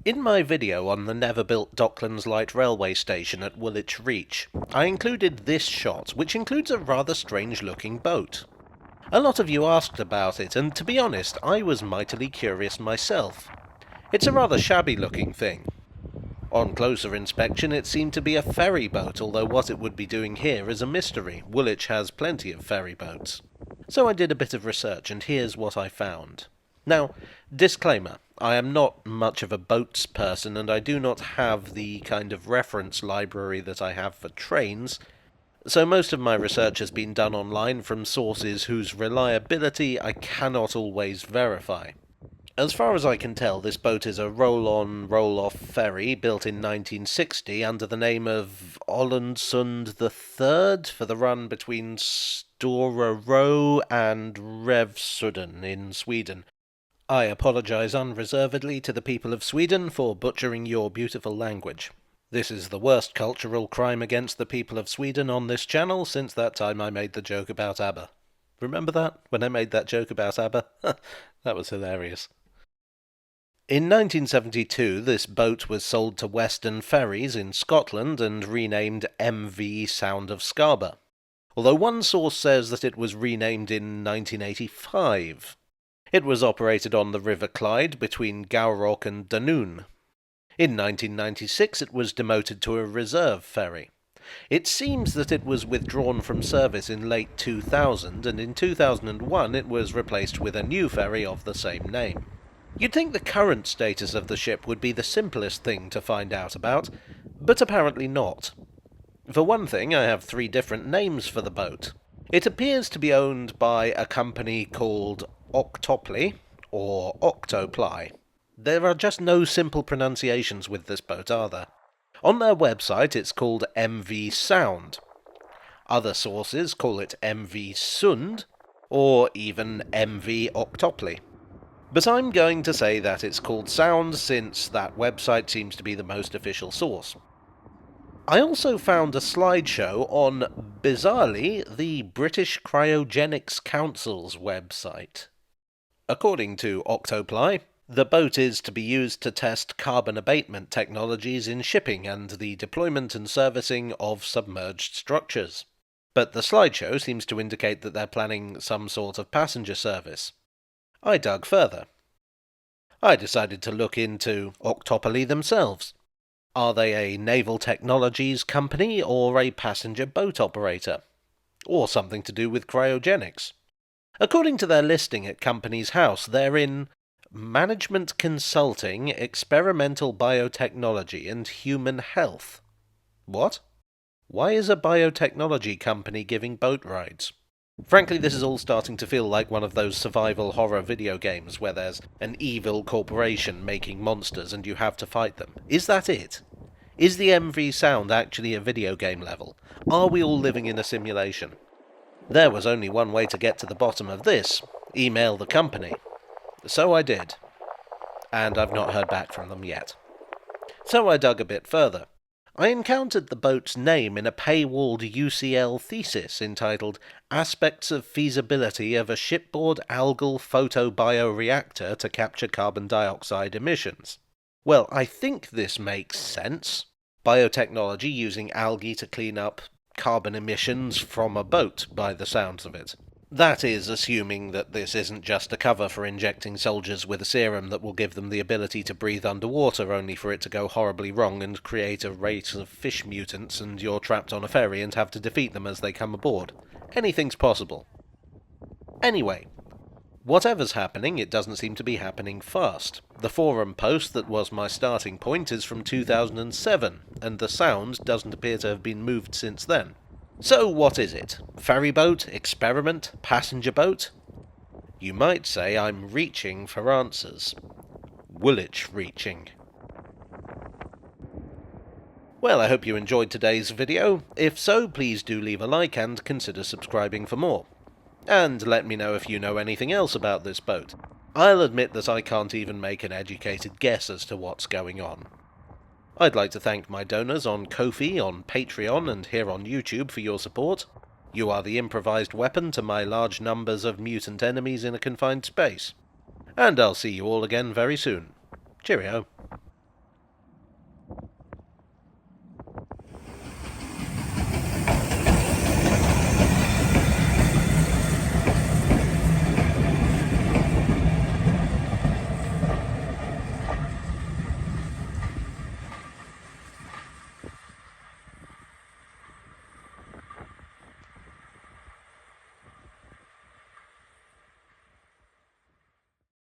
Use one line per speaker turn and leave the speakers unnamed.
In my video on the never-built Docklands Light Railway Station at Woolwich Reach, I included this shot, which includes a rather strange-looking boat. A lot of you asked about it, and to be honest, I was mightily curious myself. It's a rather shabby-looking thing. On closer inspection, it seemed to be a ferry boat, although what it would be doing here is a mystery. Woolwich has plenty of ferry boats. So I did a bit of research, and here's what I found. Now, disclaimer, I am not much of a boats person, and I do not have the kind of reference library that I have for trains, so most of my research has been done online from sources whose reliability I cannot always verify. As far as I can tell, this boat is a roll-on, roll-off ferry built in 1960 under the name of Ålesund III for the run between Stora Row and Revsudden in Sweden. I apologise unreservedly to the people of Sweden for butchering your beautiful language. This is the worst cultural crime against the people of Sweden on this channel since that time I made the joke about ABBA. Remember that, when I made that joke about ABBA? That was hilarious. In 1972, this boat was sold to Western Ferries in Scotland and renamed MV Sound of Scarborough, although one source says that it was renamed in 1985. It was operated on the River Clyde between Gowrock and Dunoon. In 1996 it was demoted to a reserve ferry. It seems that it was withdrawn from service in late 2000, and in 2001 it was replaced with a new ferry of the same name. You'd think the current status of the ship would be the simplest thing to find out about, but apparently not. For one thing, I have 3 different names for the boat. It appears to be owned by a company called Octoply, or Octoply. There are just no simple pronunciations with this boat, are there? On their website it's called MV Sound. Other sources call it MV Sund, or even MV Octoply. But I'm going to say that it's called Sound since that website seems to be the most official source. I also found a slideshow on, bizarrely, the British Cryogenics Council's website. According to Octoply, the boat is to be used to test carbon abatement technologies in shipping and the deployment and servicing of submerged structures. But the slideshow seems to indicate that they're planning some sort of passenger service. I dug further. I decided to look into Octopoly themselves. Are they a naval technologies company or a passenger boat operator? Or something to do with cryogenics? According to their listing at Companies House, they're in Management Consulting, Experimental Biotechnology and Human Health. What? Why is a biotechnology company giving boat rides? Frankly, this is all starting to feel like one of those survival horror video games where there's an evil corporation making monsters and you have to fight them. Is that it? Is the MV Sound actually a video game level? Are we all living in a simulation? There was only one way to get to the bottom of this: email the company. So I did. And I've not heard back from them yet. So I dug a bit further. I encountered the boat's name in a paywalled UCL thesis entitled Aspects of Feasibility of a Shipboard Algal Photobioreactor to Capture Carbon Dioxide Emissions. Well, I think this makes sense. Biotechnology using algae to clean up carbon emissions from a boat, by the sounds of it. That is, assuming that this isn't just a cover for injecting soldiers with a serum that will give them the ability to breathe underwater, only for it to go horribly wrong and create a race of fish mutants and you're trapped on a ferry and have to defeat them as they come aboard. Anything's possible. Anyway, whatever's happening, it doesn't seem to be happening fast. The forum post that was my starting point is from 2007, and the sound doesn't appear to have been moved since then. So what is it? Ferry boat? Experiment? Passenger boat? You might say I'm reaching for answers. Woolwich reaching. Well, I hope you enjoyed today's video. If so, please do leave a like and consider subscribing for more. And let me know if you know anything else about this boat. I'll admit that I can't even make an educated guess as to what's going on. I'd like to thank my donors on Ko-fi, on Patreon, and here on YouTube for your support. You are the improvised weapon to my large numbers of mutant enemies in a confined space. And I'll see you all again very soon. Cheerio.